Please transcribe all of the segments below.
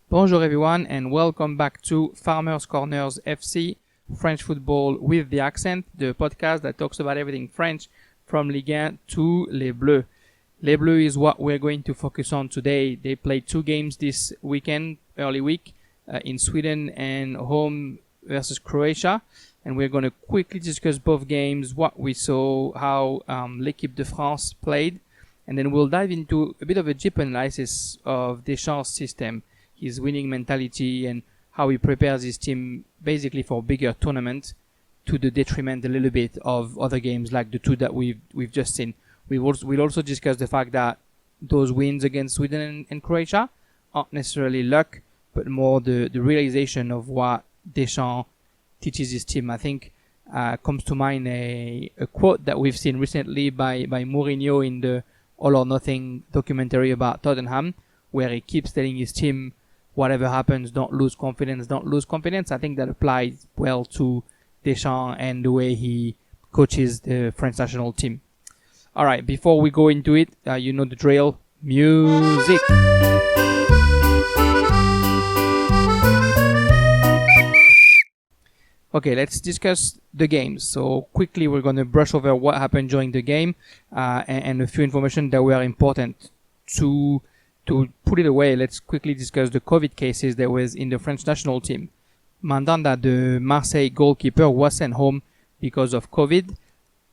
Bonjour everyone and welcome back to Farmers Corners FC, French football with the accent, the podcast that talks about everything French from Ligue 1 to Les Bleus. Les Bleus is what we're going to focus on today. They played 2 games this weekend, early week, in Sweden and home versus Croatia. And we're going to quickly discuss both games, what we saw, how l'équipe de France played. And then we'll dive into a bit of a deep analysis of Deschamps' system, his winning mentality, and how he prepares his team basically for a bigger tournament to the detriment a little bit of other games like the 2 that we've just seen. We'll also discuss the fact that those wins against Sweden and Croatia aren't necessarily luck, but more the realization of what Deschamps teaches his team. I think comes to mind a quote that we've seen recently by Mourinho in the All or Nothing documentary about Tottenham, where he keeps telling his team, whatever happens, don't lose confidence. I think that applies well to Deschamps and the way he coaches the French national team. Alright, before we go into it, you know the drill. Music! Okay, let's discuss the games. So quickly we're going to brush over what happened during the game and a few information that were important. To put it away, let's quickly discuss the COVID cases there was in the French national team. Mandanda, the Marseille goalkeeper, was sent home because of COVID.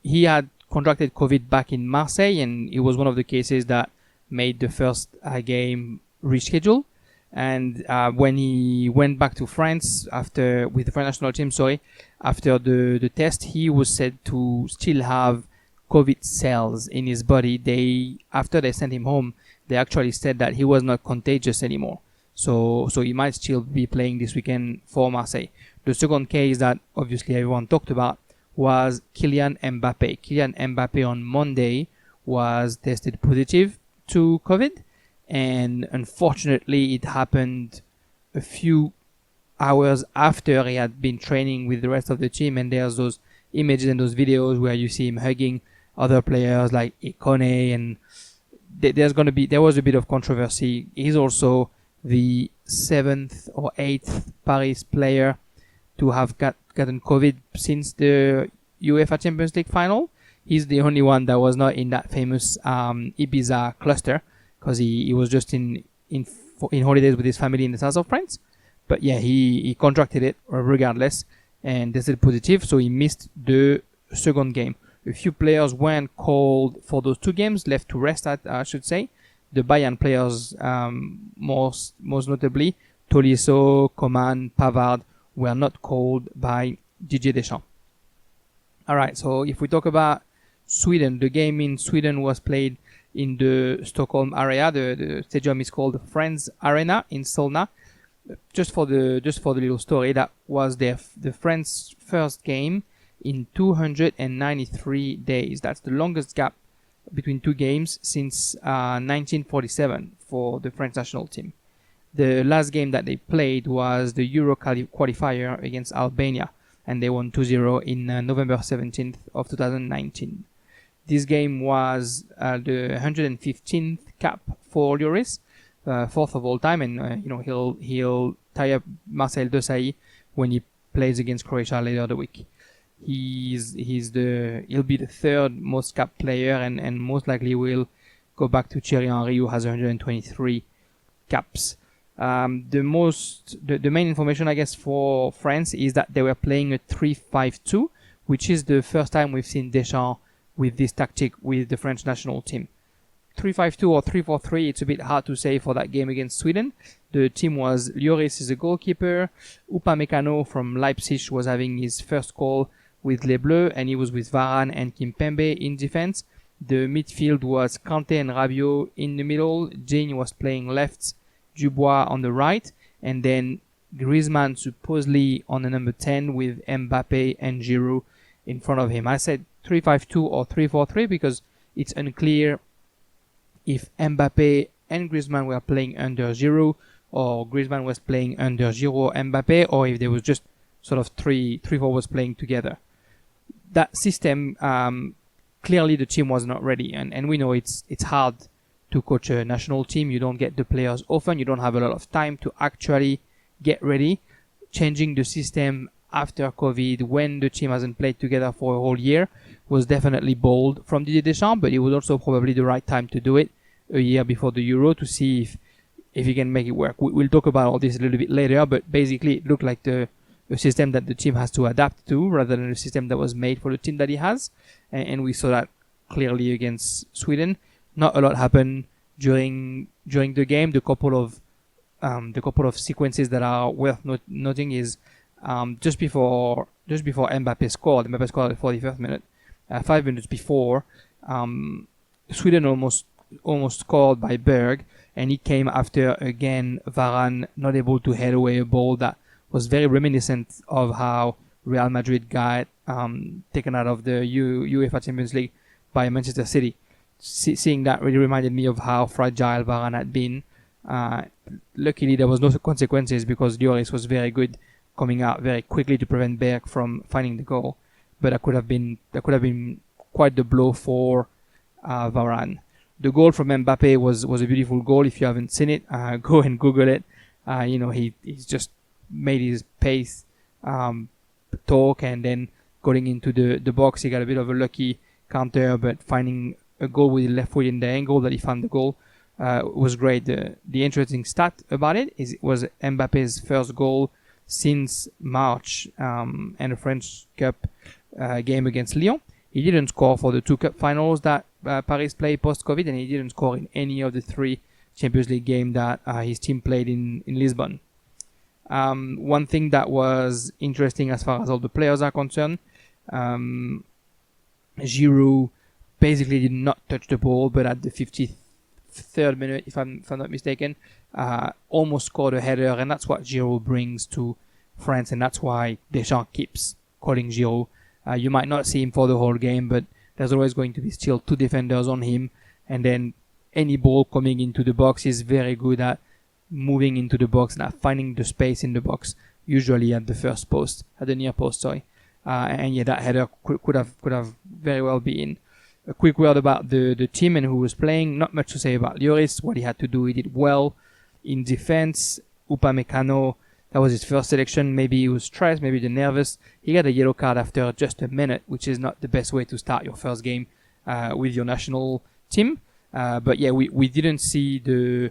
He had contracted COVID back in Marseille, and it was one of the cases that made the first game reschedule. And when he went back to France with the French national team, after the test, he was said to still have COVID cells in his body. After they sent him home, they actually said that he was not contagious anymore. So he might still be playing this weekend for Marseille. The second case that obviously everyone talked about was Kylian Mbappe. Kylian Mbappe on Monday was tested positive to COVID, and unfortunately it happened a few hours after he had been training with the rest of the team, and there's those images and those videos where you see him hugging other players like Ikone, and there was a bit of controversy. He's also the 7th or 8th Paris player to have gotten COVID since the UEFA Champions League final. He's the only one that was not in that famous Ibiza cluster, because he was just in holidays with his family in the south of France. But yeah, he contracted it regardless and tested positive, so he missed the second game. A few players weren't called for those 2 games, left to rest, I should say. The Bayern players, most notably, Tolisso, Coman, Pavard, were not called by Didier Deschamps. Alright, so if we talk about Sweden, the game in Sweden was played in the Stockholm area. The stadium is called Friends Arena in Solna. Just for the little story, that was the Friends' first game in 293 days. That's the longest gap between 2 games since 1947 for the French national team. The last game that they played was the Euro qualifier against Albania, and they won 2-0 in November 17th of 2019. This game was the 115th cap for Lloris, 4th of all time, and he'll tie up Marcel Desailly when he plays against Croatia later the week. He'll be the 3rd most capped player, and most likely will go back to Thierry Henry, who has 123 caps. The main information, I guess, for France is that they were playing a 3-5-2, which is the first time we've seen Deschamps with this tactic with the French national team. 3-5-2 or 3-4-3, it's a bit hard to say for that game against Sweden. The team was Lloris is a goalkeeper, Upamecano from Leipzig was having his first call with Les Bleus, and he was with Varane and Kimpembe in defense. The midfield was Kanté and Rabiot in the middle, Digne was playing left, Dubois on the right, and then Griezmann supposedly on the number 10 with Mbappe and Giroud in front of him. I said 3-5-2 or 3-4-3 because it's unclear if Mbappe and Griezmann were playing under Giroud, or Griezmann was playing under Giroud Mbappe, or if there was just sort of 3 forwards playing together. That system, clearly the team was not ready, and we know it's hard to coach a national team. You don't get the players often. You don't have a lot of time to actually get ready. Changing the system after COVID, when the team hasn't played together for a whole year, was definitely bold from Didier Deschamps, but it was also probably the right time to do it a year before the Euro to see if he can make it work. We'll talk about all this a little bit later, but basically it looked like a system that the team has to adapt to rather than a system that was made for the team that he has, and we saw that clearly against Sweden. Not a lot happened during the game. The couple of sequences that are worth noting is just before Mbappe scored at the 41st minute, 5 minutes before, Sweden almost scored by Berg, and he came after again Varane not able to head away a ball that was very reminiscent of how Real Madrid got taken out of the UEFA Champions League by Manchester City. Seeing that really reminded me of how fragile Varane had been. Luckily, there was no consequences because Lloris was very good, coming out very quickly to prevent Berg from finding the goal. But that could have been quite the blow for Varane. The goal from Mbappe was a beautiful goal. If you haven't seen it, go and Google it. He's just made his pace talk, and then going into the box, he got a bit of a lucky counter, but finding a goal with his left foot in the angle that he found the goal was great. The interesting stat about it is it was Mbappe's first goal since March and a French Cup game against Lyon. He didn't score for the two cup finals that Paris played post-COVID, and he didn't score in any of the three Champions League games that his team played in Lisbon. One thing that was interesting as far as all the players are concerned, Giroud basically did not touch the ball, but at the 53rd minute, if I'm not mistaken, almost scored a header, and that's what Giroud brings to France, and that's why Deschamps keeps calling Giroud. You might not see him for the whole game, but there's always going to be still two defenders on him, and then any ball coming into the box is very good at moving into the box and at finding the space in the box, usually at the first post, at the near post, and yeah, that header could have very well been. A quick word about the team and who was playing. Not much to say about Lloris. What he had to do, he did well. In defense, Upamecano, that was his first selection. Maybe he was stressed, maybe the nervous. He got a yellow card after just a minute, which is not the best way to start your first game with your national team. But yeah, we didn't see the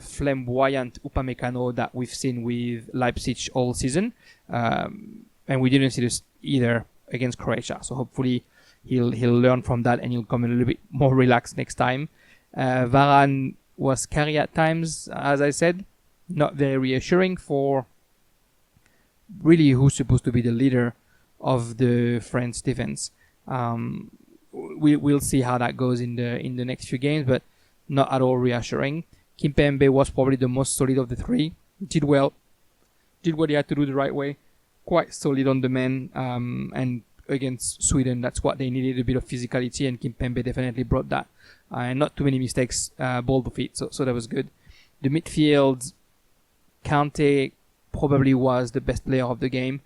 flamboyant Upamecano that we've seen with Leipzig all season. And we didn't see this either against Croatia. So hopefully he'll learn from that and he'll come a little bit more relaxed next time. Varane was scary at times, as I said. Not very reassuring for really who's supposed to be the leader of the French defense. We'll see how that goes in the next few games, but not at all reassuring. Kimpembe was probably the most solid of the three. Did well. Did what he had to do the right way. Quite solid on the man. And against Sweden, that's what they needed, a bit of physicality, and Kimpembe definitely brought that. And not too many mistakes, ball to feet, so that was good. The midfield, Kante probably was the best player of the game.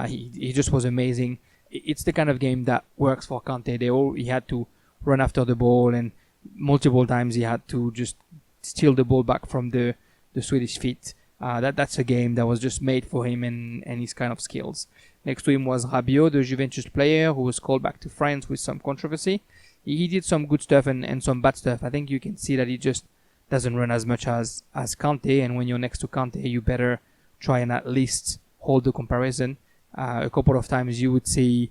He just was amazing. It's the kind of game that works for Kante. He had to run after the ball, and multiple times he had to just steal the ball back from the Swedish feet. That's a game that was just made for him and his kind of skills. Next to him was Rabiot, the Juventus player, who was called back to France with some controversy. He did some good stuff and some bad stuff. I think you can see that he just doesn't run as much as Kante, and when you're next to Kante, you better try and at least hold the comparison. A couple of times you would see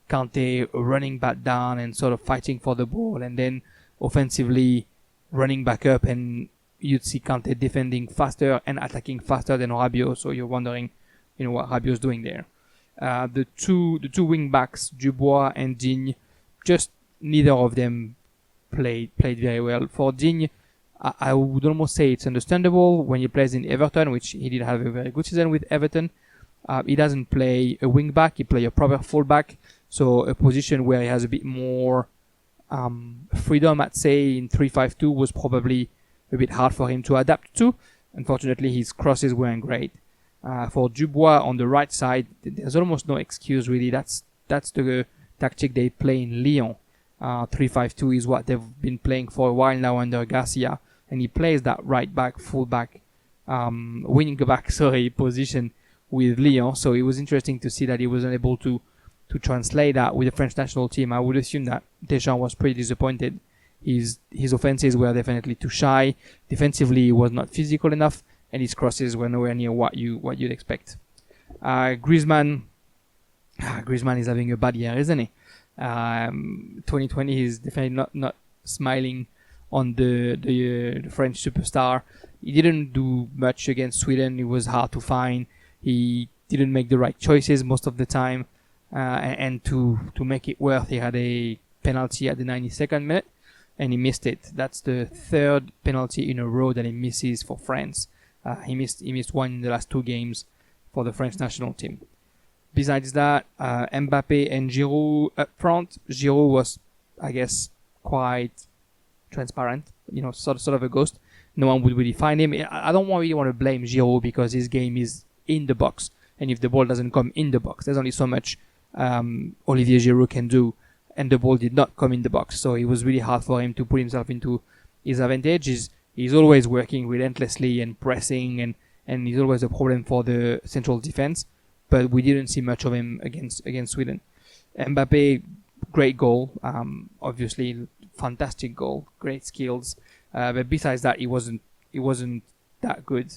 Kante running back down and sort of fighting for the ball, and then offensively running back up, and you'd see Kante defending faster and attacking faster than Rabiot. So you're wondering, what Rabiot's doing there. The two wing backs, Dubois and Digne, just neither of them played very well. For Digne, I would almost say it's understandable when he plays in Everton, which he did have a very good season with Everton. He doesn't play a wing back; he plays a proper fullback, so a position where he has a bit more freedom. I'd say in 3-5-2 was probably a bit hard for him to adapt to. Unfortunately, his crosses weren't great. For Dubois on the right side, there's almost no excuse really. That's the tactic they play in Lyon. 3-5-2 is what they've been playing for a while now under Garcia, and he plays that right back, full back, winning back, position with Lyon. So it was interesting to see that he wasn't able to translate that with the French national team. I would assume that Deschamps was pretty disappointed. His offenses were definitely too shy. Defensively, he was not physical enough, and his crosses were nowhere near what you'd expect. Griezmann is having a bad year, isn't he? 2020 is definitely not smiling on the French superstar. He didn't do much against Sweden. It was hard to find. He didn't make the right choices most of the time. And to make it worth, he had a penalty at the 92nd minute, and he missed it. That's the third penalty in a row that he misses for France. He missed one in the last 2 games for the French national team. Besides that, Mbappe and Giroud up front. Giroud was, I guess, quite transparent. Sort of a ghost. No one would really find him. I don't really want to blame Giroud because his game is in the box, and if the ball doesn't come in the box, there's only so much Olivier Giroud can do, and the ball did not come in the box, so it was really hard for him to put himself into his advantage. He's always working relentlessly and pressing, and he's always a problem for the central defense, but we didn't see much of him against Sweden. Mbappe, great goal, obviously fantastic goal, great skills, but besides that, it wasn't that good.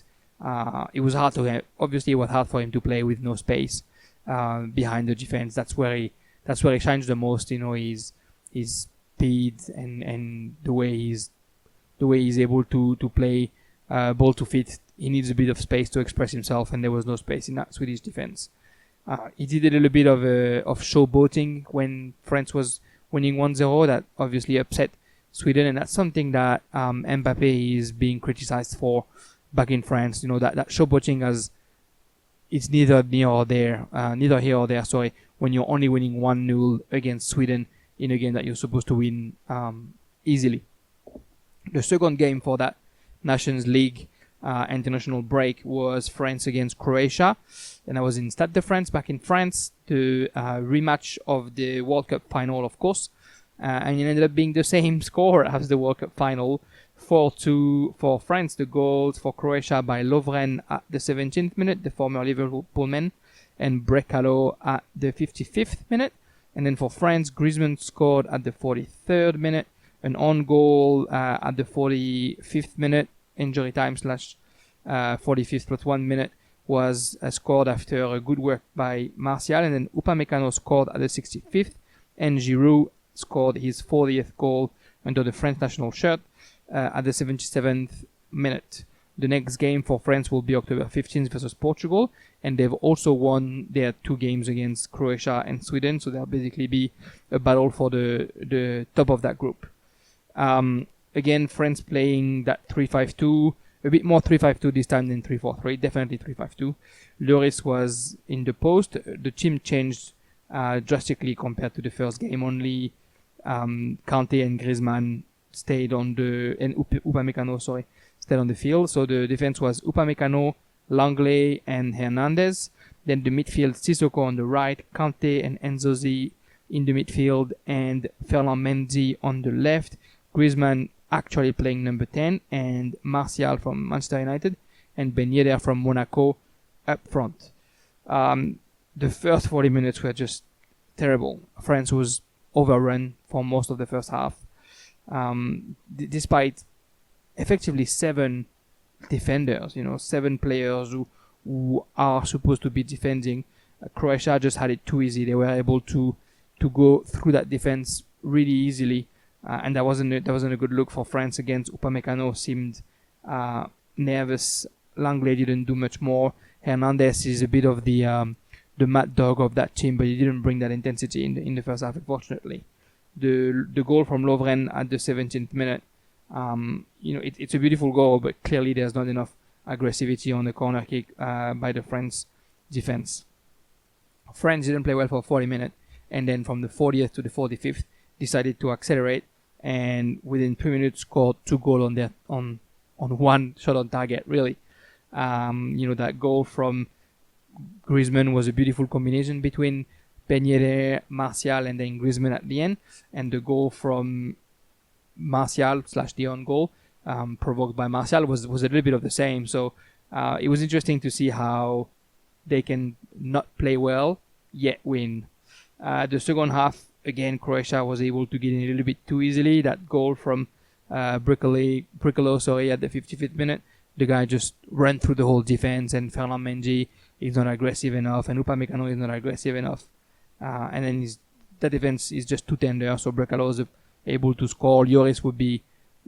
It was hard for him to play with no space behind the defense. That's where he shines the most. His speed and the way he's able to play ball to feet. He needs a bit of space to express himself, and there was no space in that Swedish defense. He did a little bit of showboating when France was winning 1-0. That obviously upset Sweden, and that's something that Mbappe is being criticized for back in France. That showboating it's neither here or there. When you're only winning 1-0 against Sweden in a game that you're supposed to win easily. The second game for that Nations League international break was France against Croatia, and I was in Stade de France back in France, the rematch of the World Cup final, of course, and it ended up being the same score as the World Cup final. 4-2 for France. The goals for Croatia by Lovren at the 17th minute, the former Liverpool man, and Brekalo at the 55th minute. And then for France, Griezmann scored at the 43rd minute, an own goal at the 45th minute, injury time / 45th plus 1 minute was scored after a good work by Martial, and then Upamecano scored at the 65th, and Giroud scored his 40th goal under the French national shirt at the 77th minute. The next game for France will be October 15th versus Portugal, and they've also won their 2 games against Croatia and Sweden, so there'll basically be a battle for the top of that group. Again, France playing that 3-5-2, a bit more 3-5-2 this time than 3-4-3, definitely 3-5-2. Lloris was in the post. The team changed drastically compared to the first game. Only Kanté and Griezmann stayed on Upamecano stayed on the field. So the defense was Upamecano, Langley, and Hernandez. Then the midfield, Sissoko on the right, Kanté and Nzonzi in the midfield, and Ferland Mendy on the left. Griezmann actually playing number 10, and Martial from Manchester United, and Ben Yedder from Monaco up front. The first 40 minutes were just terrible. France was overrun for most of the first half. Despite effectively 7 defenders, 7 players who are supposed to be defending, Croatia just had it too easy. They were able to go through that defense really easily, and that wasn't a good look for France. Against Upamecano seemed nervous. Langley didn't do much more. Hernandez is a bit of the mad dog of that team, but he didn't bring that intensity in the first half, unfortunately. The goal from Lovren at the 17th minute, it's a beautiful goal, but clearly there's not enough aggressivity on the corner kick by the French defense. France didn't play well for 40 minutes, and then from the 40th to the 45th decided to accelerate, and within 3 minutes scored 2 goals on one shot on target. Really, that goal from Griezmann was a beautiful combination between Ben Yedder, Martial, and then Griezmann at the end. And the goal from Martial / the own goal, provoked by Martial, was a little bit of the same. So it was interesting to see how they can not play well yet win. The second half, again, Croatia was able to get in a little bit too easily. That goal from Bricolo, at the 55th minute, the guy just ran through the whole defense, and Ferland Mendy is not aggressive enough, and Upamecano is not aggressive enough, and then the defense is just too tender. So Bricolo was able to score. Lloris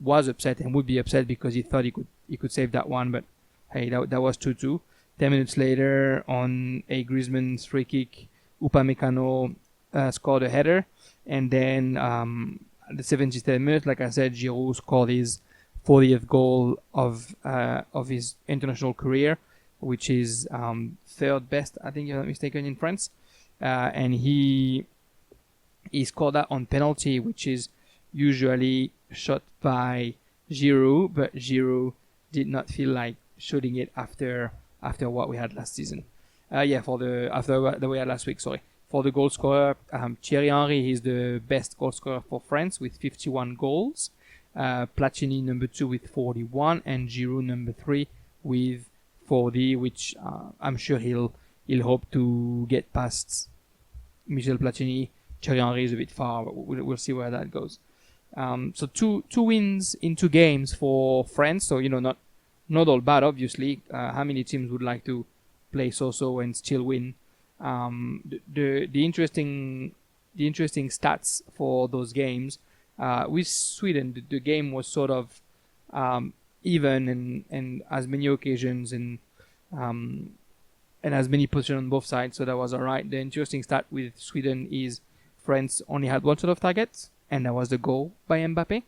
was upset and would be upset because he thought he could save that one, but hey, that was 2-2. 10 minutes later, on a Griezmann's free kick, Upamecano scored a header, and then at the 73rd minute, like I said, Giroud scored his 40th goal of his international career, which is third best, I think, if I'm not mistaken, in France, and he scored that on penalty, which is usually shot by Giroud, but Giroud did not feel like shooting it after what we had last season. After what we had last week, sorry. For the goal scorer, Thierry Henry is the best goal scorer for France with 51 goals. Platini number 2 with 41, and Giroud number 3 with 40, which I'm sure he'll hope to get past Michel Platini. Thierry Henry is a bit far, but we'll see where that goes. So two wins in 2 games for France. So not all bad, obviously. How many teams would like to play so and still win? The interesting stats for those games, with Sweden, the game was sort of even and as many occasions and as many positions on both sides, so that was alright. The interesting stat with Sweden is France only had one sort of target, and that was the goal by Mbappe.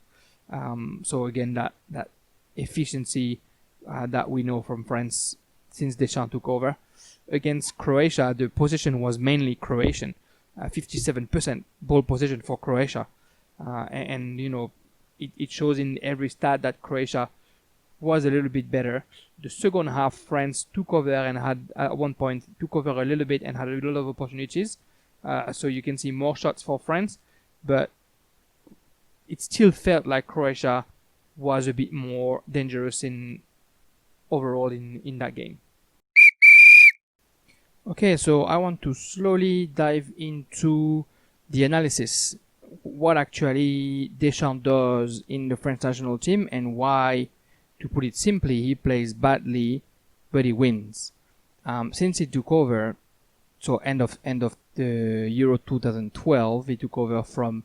So again, that efficiency that we know from France since Deschamps took over. Against Croatia, the possession was mainly Croatian, 57% ball possession for Croatia, and it shows in every stat that Croatia was a little bit better. The second half, France took over and had at one point took over a little bit and had a lot of opportunities. So you can see more shots for France, but it still felt like Croatia was a bit more dangerous overall in that game. Okay, so I want to slowly dive into the analysis. What actually Deschamps does in the French national team, and why, to put it simply, he plays badly, but he wins. Since he took over, so end of the Euro 2012, he took over from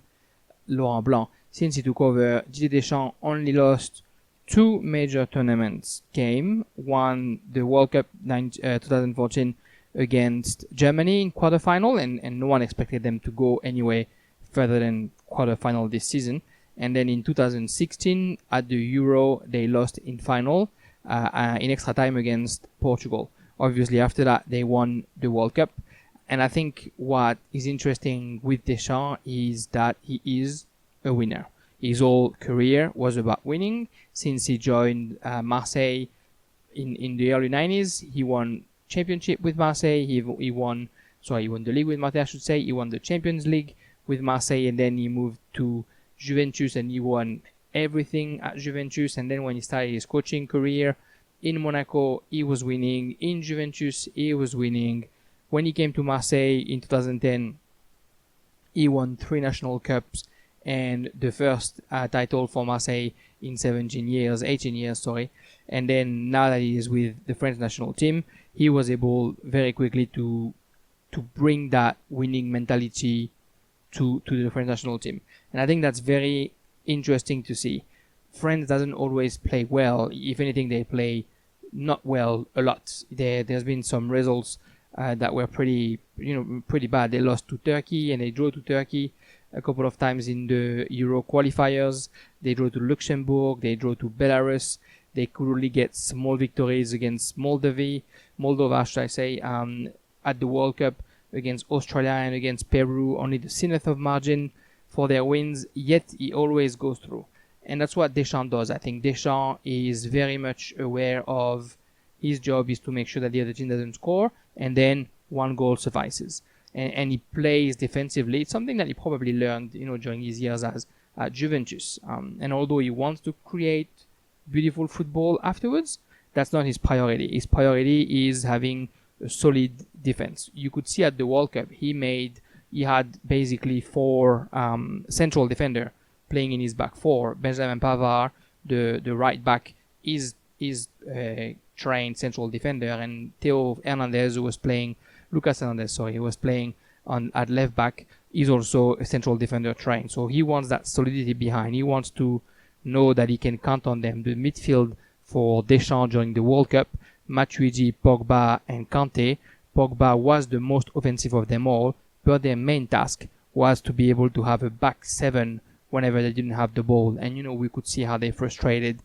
Laurent Blanc. Since he took over, Didier Deschamps only lost 2 major tournaments game. One, the World Cup 2014 against Germany in quarterfinal, and no one expected them to go anyway further than quarterfinal this season. And then in 2016 at the Euro, they lost in final in extra time against Portugal. Obviously, after that, they won the World Cup. And I think what is interesting with Deschamps is that he is a winner. His whole career was about winning. Since he joined Marseille in the early 90s, he won championship with Marseille. He won the league with Marseille, I should say. He won the Champions League with Marseille, and then he moved to Juventus and he won everything at Juventus. And then when he started his coaching career in Monaco, he was winning. In Juventus, he was winning. When he came to Marseille in 2010, he won 3 national cups and the first title for Marseille in 18 years. And then now that he is with the French national team, he was able very quickly to bring that winning mentality to the French national team. And I think that's very interesting to see. France doesn't always play well. If anything, they play not well a lot. There's been some results that were pretty bad. They lost to Turkey and they drew to Turkey a couple of times in the Euro qualifiers. They drew to Luxembourg. They drew to Belarus. They could only get small victories against Moldova, should I say, at the World Cup, against Australia and against Peru, only the 1/10 of margin for their wins, yet he always goes through. And that's what Deschamps does. I think Deschamps is very much aware of his job is to make sure that the other team doesn't score, and then 1 goal suffices. and he plays defensively. It's something that he probably learned, during his years as at Juventus. And although he wants to create beautiful football afterwards, that's not his priority. His priority is having a solid defense. You could see at the World Cup, he had basically four central defender playing in his back four. Benjamin Pavard, the right back, is a trained central defender, and Lucas Hernandez, who was playing at left back, is also a central defender trained. So he wants that solidity behind. He wants to know that he can count on them. The midfield for Deschamps during the World Cup, Matuidi, Pogba, and Kanté. Pogba was the most offensive of them all, but their main task was to be able to have a back seven whenever they didn't have the ball. And we could see how they frustrated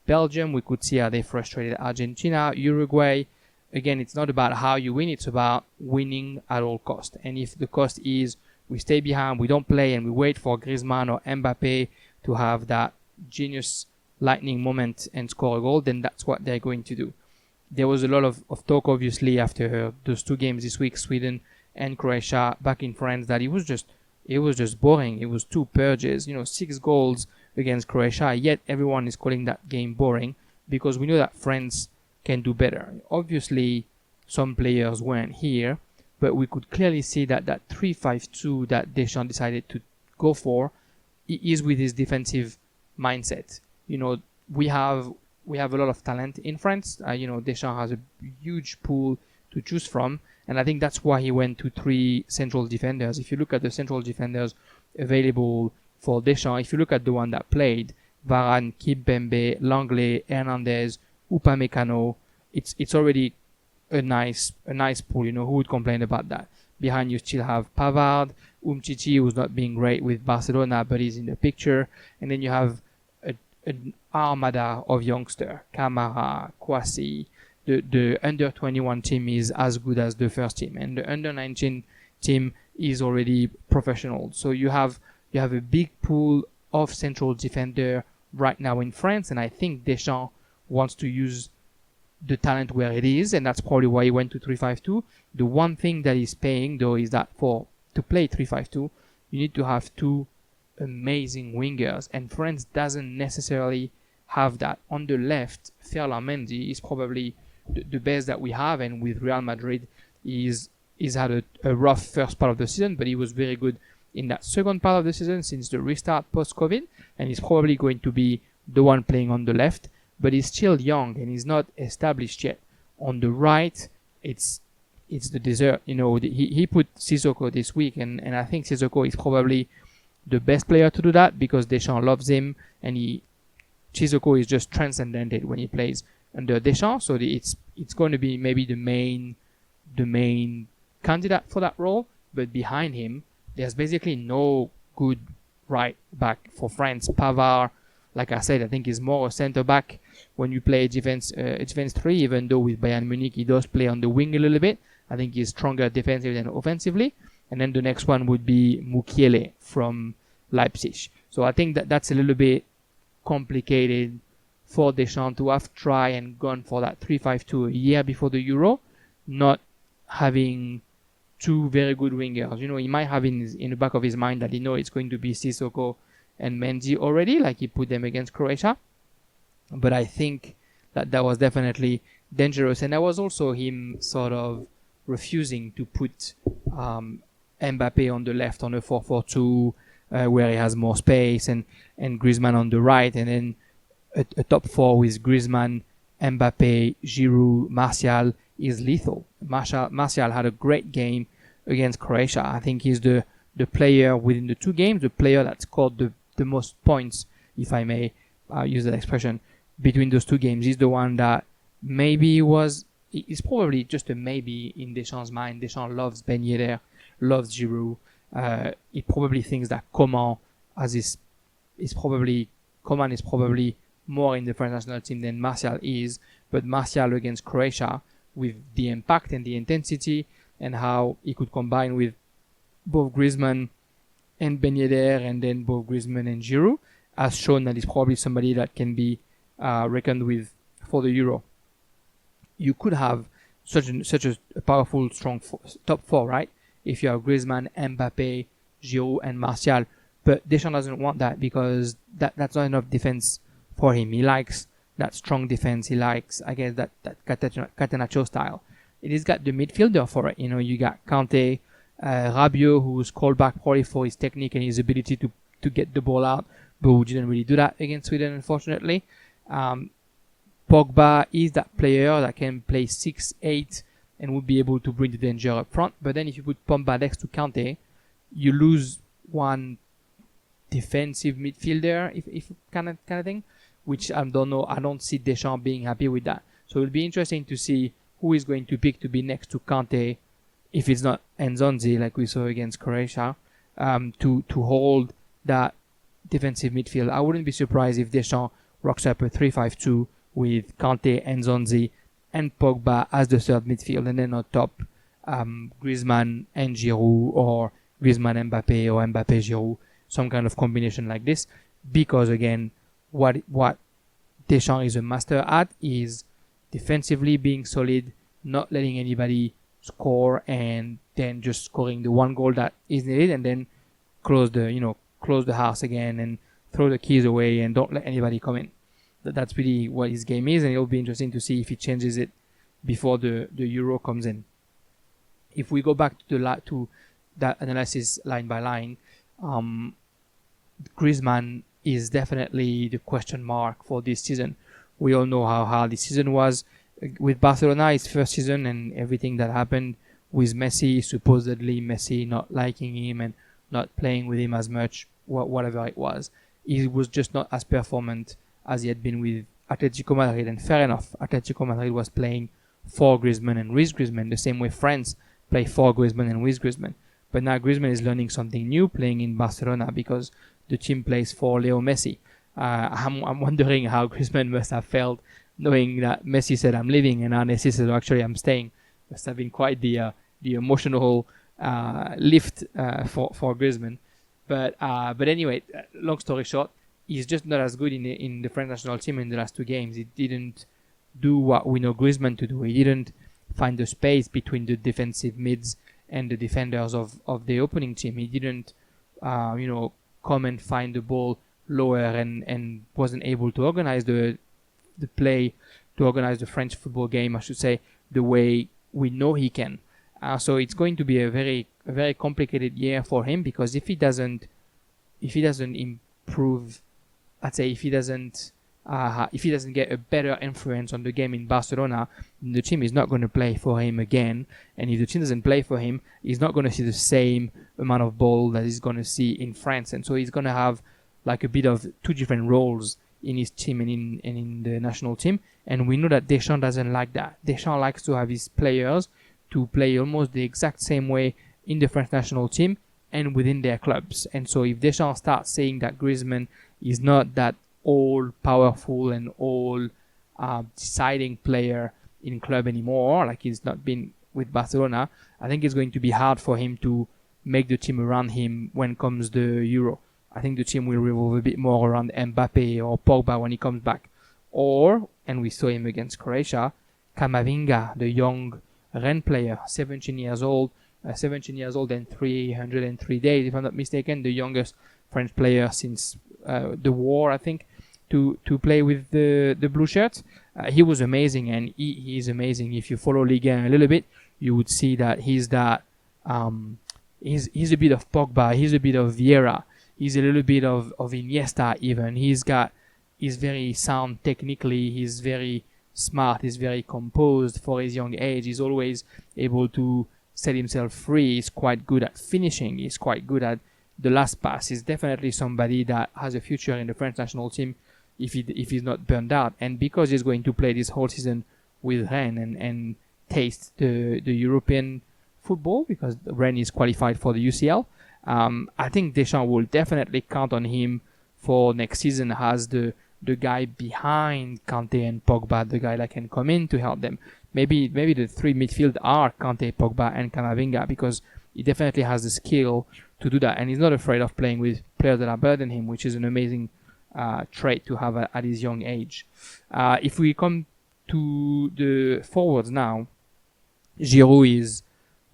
Belgium, we could see how they frustrated Argentina, Uruguay. Again, it's not about how you win, it's about winning at all cost. And if the cost is we stay behind, we don't play, and we wait for Griezmann or Mbappe to have that genius lightning moment and score a goal, then that's what they're going to do. There was a lot of talk, obviously, after those two games this week, Sweden and Croatia, back in France, that it was just boring. It was two purges, 6 goals against Croatia, yet everyone is calling that game boring because we know that France can do better. Obviously, some players weren't here, but we could clearly see that 3-5-2 that Deschamps decided to go for is with his defensive mindset. We have a lot of talent in France. Deschamps has a huge pool to choose from, and I think that's why he went to 3 central defenders. If you look at the central defenders available for Deschamps, if you look at the one that played, Varane, Kimpembe, Langley, Hernandez, Upamecano, it's already a nice pool. Who would complain about that? Behind you still have Pavard, Umtiti, who's not being great with Barcelona, but he's in the picture, and then you have an armada of youngster, Camara, Kwasi. The under 21 team is as good as the first team, and the under 19 team is already professional. So you have a big pool of central defender right now in France, and I think Deschamps wants to use the talent where it is, and that's probably why he went to 3-5-2. The one thing that he's paying though is that to play 3-5-2, you need to have 2 amazing wingers, and France doesn't necessarily have that. On the left, Ferland Mendy is probably the best that we have, and with Real Madrid, he's had a rough first part of the season, but he was very good in that second part of the season since the restart post-COVID, and he's probably going to be the one playing on the left, but he's still young and he's not established yet. On the right, it's the dessert. He put Sissoko this week, and I think Sissoko is probably the best player to do that because Deschamps loves him, and Sissoko is just transcendental when he plays under Deschamps. So it's going to be maybe the main candidate for that role, but behind him, there's basically no good right back for France. Pavard, like I said, I think is more a centre back when you play defense 3, even though with Bayern Munich he does play on the wing a little bit. I think he's stronger defensively than offensively. And then the next one would be Mukiele from Leipzig. So I think that's a little bit complicated for Deschamps to have tried and gone for that 3-5-2 a year before the Euro, not having 2 very good wingers. He might have in the back of his mind that it's going to be Sissoko and Mendy already, like he put them against Croatia. But I think that was definitely dangerous, and that was also him sort of refusing to put Mbappe on the left on a 4-4-2 where he has more space, and Griezmann on the right, and then a top 4 with Griezmann, Mbappe, Giroud, Martial is lethal. Martial had a great game against Croatia. I think he's the player within the 2 games, the player that scored the most points, if I may use that expression, between those 2 games. He's the one that maybe it's probably just a maybe in Deschamps' mind. Deschamps loves Ben Yedder, loves Giroud. He probably thinks that Coman is probably more in the French national team than Martial is, but Martial against Croatia, with the impact and the intensity and how he could combine with both Griezmann and Ben Yedder and then both Griezmann and Giroud, has shown that he's probably somebody that can be reckoned with for the Euro. You could have such a powerful, strong top 4, right? if you have Griezmann, Mbappe, Giroud, and Martial. But Deschamps doesn't want that because that's not enough defense for him. He likes that strong defense. He likes, I guess, that Catenaccio style. It has got the midfielder for it. You got Kanté, Rabiot, who's called back probably for his technique and his ability to get the ball out, but who didn't really do that against Sweden, unfortunately. Pogba is that player that can play 6-8 and would be able to bring the danger up front. But then if you put Pogba next to Kanté, you lose one defensive midfielder, if kind of thing, which I don't know. I don't see Deschamps being happy with that. So it'll be interesting to see who is going to pick to be next to Kanté, if it's not Nzonzi like we saw against Croatia, to hold that defensive midfield. I wouldn't be surprised if Deschamps rocks up a 3-5-2 with Kanté, Nzonzi, and Pogba as the third midfield, and then on top Griezmann and Giroud, or Griezmann Mbappe, or Mbappe Giroud, some kind of combination like this. Because again, what Deschamps is a master at is defensively being solid, not letting anybody score, and then just scoring the one goal that is needed, and then close the house again and throw the keys away and don't let anybody come in. That's really what his game is, and it'll be interesting to see if he changes it before the Euro comes in. If we go back to that analysis line by line, Griezmann is definitely the question mark for this season. We all know how hard this season was with Barcelona, his first season, and everything that happened with Messi, supposedly Messi not liking him and not playing with him as much, whatever it was. He was just not as performant as he had been with Atletico Madrid, and fair enough, Atletico Madrid was playing for Griezmann and with Griezmann, the same way France play for Griezmann and with Griezmann. But now Griezmann is learning something new playing in Barcelona because the team plays for Leo Messi. I'm wondering how Griezmann must have felt knowing that Messi said, "I'm leaving," and now Messi said, "Actually, I'm staying." Must have been quite the emotional lift for Griezmann. But anyway, long story short, he's just not as good in the French national team in the last two games. He didn't do what we know Griezmann to do. He didn't find the space between the defensive mids and the defenders of the opening team. He didn't, come and find the ball lower and wasn't able to organize the play, to organize the French football game, I should say, the way we know he can. So it's going to be a very complicated year for him, because if he doesn't improve, I'd say if he doesn't get a better influence on the game in Barcelona, the team is not going to play for him again. And if the team doesn't play for him, he's not going to see the same amount of ball that he's going to see in France. And so he's going to have like a bit of two different roles in his team and in the national team. And we know that Deschamps doesn't like that. Deschamps likes to have his players to play almost the exact same way in the French national team and within their clubs. And so if Deschamps starts saying that Griezmann is not that all-powerful and all-deciding player in club anymore, like he's not been with Barcelona, I think it's going to be hard for him to make the team around him when comes the Euro. I think the team will revolve a bit more around Mbappe or Pogba when he comes back. Or, and we saw him against Croatia, Camavinga, the young Rennes player, 17 years old and 303 days, if I'm not mistaken, the youngest French player since the war, I think, to play with the blue shirts. He was amazing, and he is amazing. If you follow Ligue 1 a little bit, you would see that he's a bit of Pogba, he's a bit of Vieira, he's a little bit of Iniesta even. He's very sound technically, he's very smart, he's very composed for his young age. He's always able to set himself free. He's quite good at finishing, he's quite good at the last pass. He's definitely somebody that has a future in the French national team if he's not burned out. And because he's going to play this whole season with Rennes and taste the European football, because Rennes is qualified for the UCL, I think Deschamps will definitely count on him for next season as the guy behind Kanté and Pogba, the guy that can come in to help them. Maybe the three midfield are Kanté, Pogba, and Camavinga, because he definitely has the skill to do that, and he's not afraid of playing with players that are better than him, which is an amazing trait to have at his young age. If we come to the forwards now, Giroud is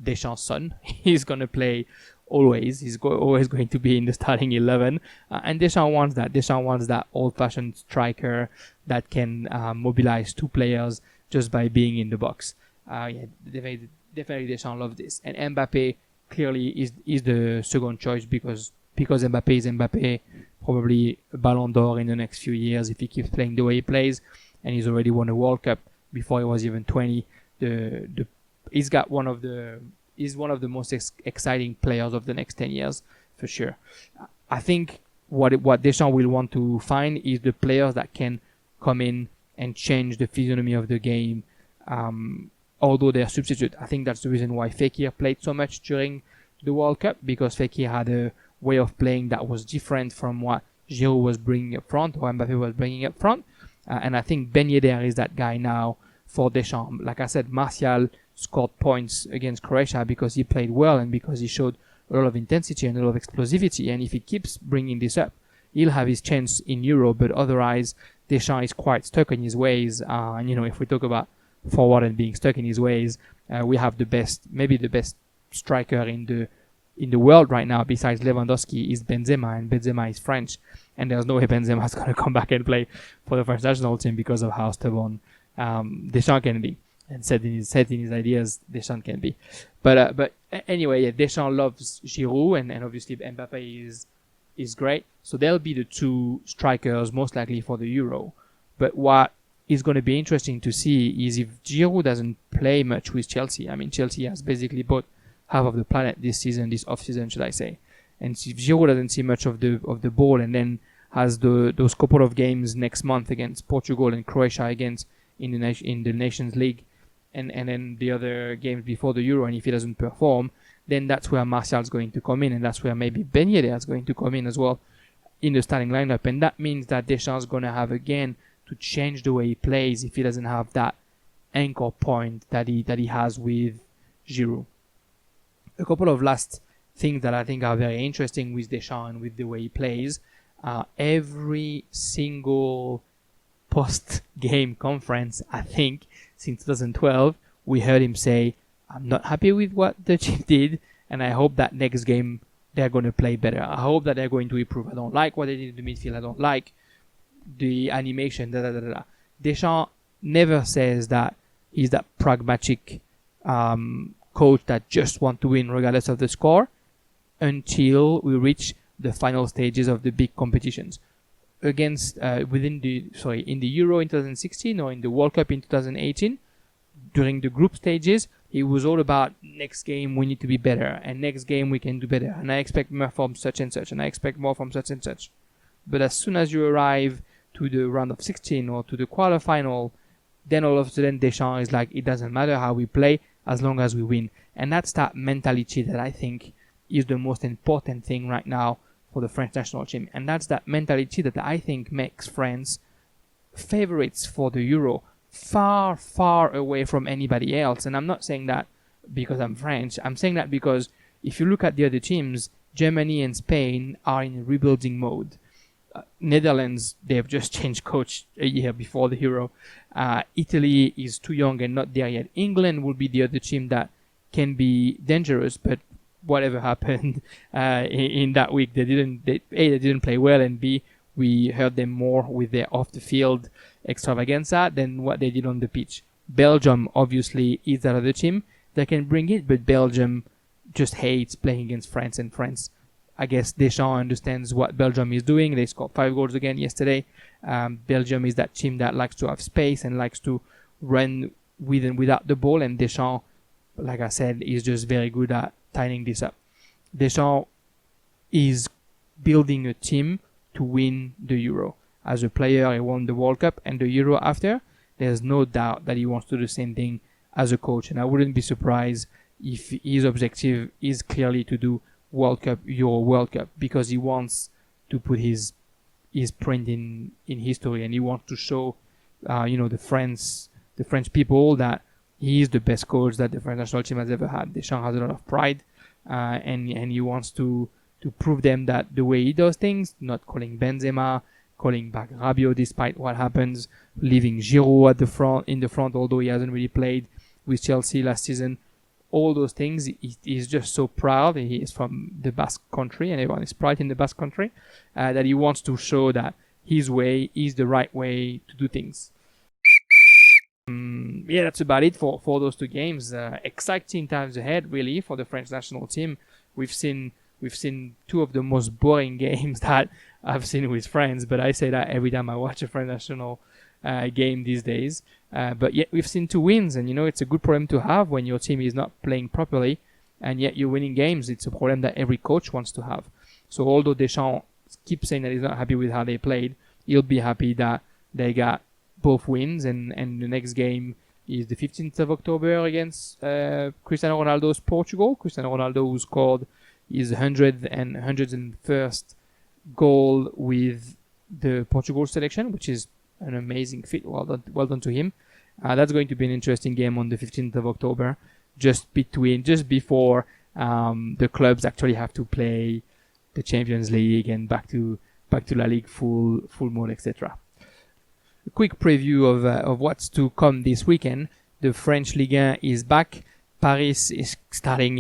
Deschamps' son. He's going to play always. He's always going to be in the starting 11. And Deschamps wants that. Deschamps wants that old-fashioned striker that can mobilize two players just by being in the box. Definitely Deschamps loves this. And Mbappe clearly is the second choice because Mbappe is Mbappe, probably a Ballon d'Or in the next few years if he keeps playing the way he plays, and he's already won a World Cup before he was even 20. He's one of the most exciting players of the next 10 years for sure. I think what Deschamps will want to find is the players that can come in and change the physiognomy of the game, although they're substitute. I think that's the reason why Fekir played so much during the World Cup, because Fekir had a way of playing that was different from what Giroud was bringing up front or Mbappe was bringing up front. And I think Ben Yedder is that guy now for Deschamps. Like I said, Martial scored points against Croatia because he played well and because he showed a lot of intensity and a lot of explosivity. And if he keeps bringing this up, he'll have his chance in Euro. But otherwise, Deschamps is quite stuck in his ways. And if we talk about forward and being stuck in his ways, we have maybe the best striker in the world right now besides Lewandowski is Benzema, and Benzema is French, and there's no way Benzema is going to come back and play for the French national team because of how stubborn Deschamps can be, and set in his ideas Deschamps can be. But anyway, Deschamps loves Giroud, and obviously Mbappe is great, so they'll be the two strikers most likely for the Euro. But what is going to be interesting to see is if Giroud doesn't play much with Chelsea. I mean, Chelsea has basically bought half of the planet this off-season, should I say. And if Giroud doesn't see much of the ball and then has those couple of games next month against Portugal and Croatia against in the Nations League, and then the other games before the Euro, and if he doesn't perform, then that's where Martial is going to come in, and that's where maybe Ben Yedder is going to come in as well in the starting lineup. And that means that Deschamps is going to have again to change the way he plays if he doesn't have that anchor point that he has with Giroud. A couple of last things that I think are very interesting with Deschamps and with the way he plays. Every single post-game conference, I think, since 2012, we heard him say, I'm not happy with what the team did, and I hope that next game they're going to play better. I hope that they're going to improve. I don't like what they did in the midfield. I don't like the animation. Deschamps never says that he's that pragmatic coach that just want to win regardless of the score until we reach the final stages of the big competitions. In the Euro in 2016 or in the World Cup in 2018, during the group stages, it was all about next game we need to be better, and next game we can do better, and I expect more from such and such, and I expect more from such and such. But as soon as you arrive to the round of 16 or to the quarterfinal, then all of a sudden Deschamps is like, it doesn't matter how we play as long as we win. And that's that mentality that I think is the most important thing right now for the French national team. And that's that mentality that I think makes France favorites for the Euro, far, far away from anybody else. And I'm not saying that because I'm French. I'm saying that because if you look at the other teams, Germany and Spain are in a rebuilding mode. Netherlands, they have just changed coach a year before the Euro. Italy is too young and not there yet. England will be the other team that can be dangerous, but whatever happened in that week, they didn't play well, and B, we heard them more with their off-the-field extravaganza than what they did on the pitch. Belgium, obviously, is that other team that can bring it, but Belgium just hates playing against France, and France, I guess Deschamps understands what Belgium is doing. They scored 5 goals again yesterday. Belgium is that team that likes to have space and likes to run with and without the ball, and Deschamps, like I said, is just very good at tightening this up. Deschamps is building a team to win the Euro. As a player, he won the World Cup and the Euro after. There's no doubt that he wants to do the same thing as a coach, and I wouldn't be surprised if his objective is clearly to do World Cup, Euro, World Cup, because he wants to put his print in history, and he wants to show the French people that he is the best coach that the French national team has ever had. Deschamps has a lot of pride, and he wants to prove them that the way he does things, not calling Benzema, calling back Rabiot despite what happens, leaving Giroud in the front, although he hasn't really played with Chelsea last season. all those things. He's just so proud. He is from the Basque country, and everyone is proud in the Basque country, that he wants to show that his way is the right way to do things. Yeah, that's about it for those two games. Exciting times ahead, really, for the French national team. We've seen two of the most boring games that I've seen with France, but I say that every time I watch a French national game these days. But yet we've seen 2 wins, and it's a good problem to have when your team is not playing properly, and yet you're winning games. It's a problem that every coach wants to have. So although Deschamps keeps saying that he's not happy with how they played, he'll be happy that they got both wins, and the next game is the 15th of October against Cristiano Ronaldo's Portugal. Cristiano Ronaldo, who scored his 101st goal with the Portugal selection, which is an amazing feat. Well done to him. That's going to be an interesting game on the 15th of October, just before the clubs actually have to play the Champions League and back to La Ligue full mode, etc. A quick preview of what's to come this weekend. The French Ligue 1 is back. Paris is starting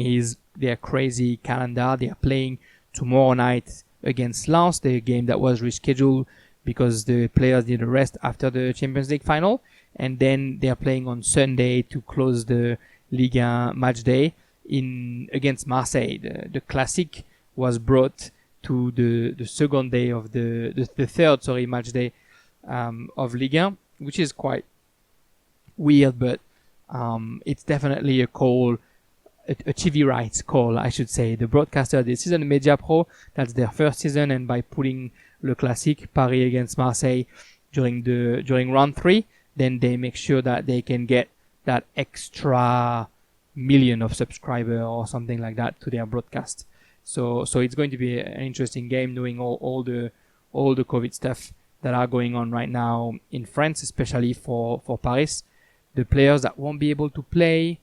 their crazy calendar. They are playing tomorrow night against Lens, the game that was rescheduled because the players need a rest after the Champions League final. And then they are playing on Sunday to close the Ligue 1 match day against Marseille. The Classique was brought to the second day of the third match day of Ligue 1, which is quite weird, but it's definitely a call, a TV rights call, I should say. The broadcaster this season, Media Pro, that's their first season, and by putting Le Classique, Paris against Marseille, during round 3, then they make sure that they can get that extra million of subscribers or something like that to their broadcast. So it's going to be an interesting game, knowing all the COVID stuff that are going on right now in France, especially for Paris. The players that won't be able to play: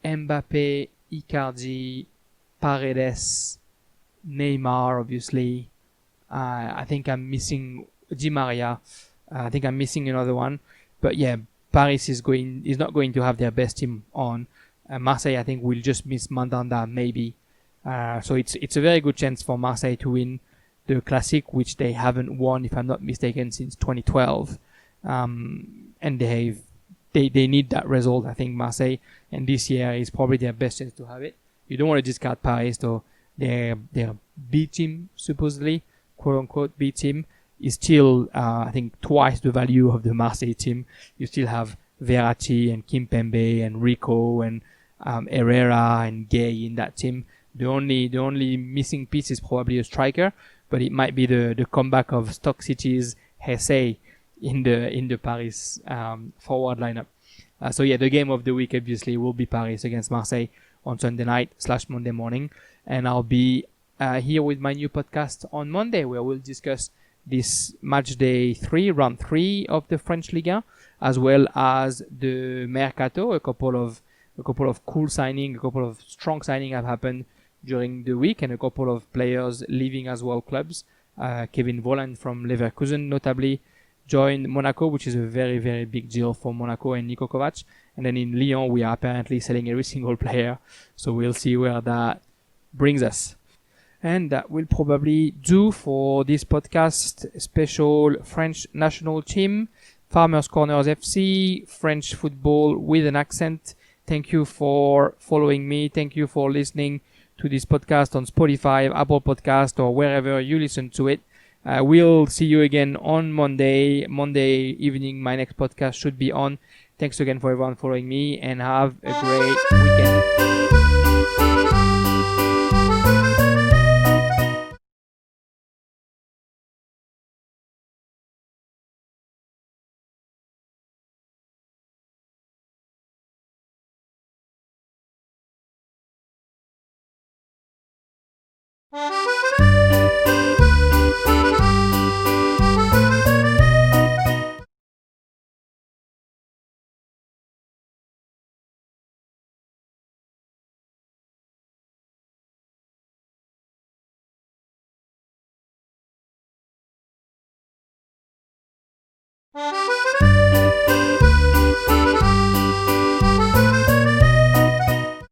Mbappé, Icardi, Paredes, Neymar, obviously. I think I'm missing Di Maria. I think I'm missing another one. But yeah, Paris is not going to have their best team on. Marseille, I think, will just miss Mandanda, maybe. So it's a very good chance for Marseille to win the Classique, which they haven't won, if I'm not mistaken, since 2012. And they need that result, I think, Marseille. And this year is probably their best chance to have it. You don't want to discard Paris, though. Their B team, supposedly, quote-unquote B team, is still, I think, twice the value of the Marseille team. You still have Verratti and Kimpembe and Rico and Herrera and Gay in that team. The only missing piece is probably a striker, but it might be the comeback of Stoke City's Hesse in the Paris forward lineup. So yeah, the game of the week obviously will be Paris against Marseille on Sunday night / Monday morning, and I'll be here with my new podcast on Monday, where we'll discuss this match day 3, round 3 of the French Ligue 1, as well as the Mercato. A couple of cool signing, a couple of strong signing have happened during the week, and a couple of players leaving as well clubs. Kevin Volland from Leverkusen notably joined Monaco, which is a very, very big deal for Monaco and Niko Kovac. And then in Lyon, we are apparently selling every single player, so we'll see where that brings us. And that will probably do for this podcast special French national team, Farmers Corners FC, French football with an accent. Thank you for following me. Thank you for listening to this podcast on Spotify, Apple Podcast, or wherever you listen to it. We'll see you again on Monday evening. My next podcast should be on. Thanks again for everyone following me, and have a great week.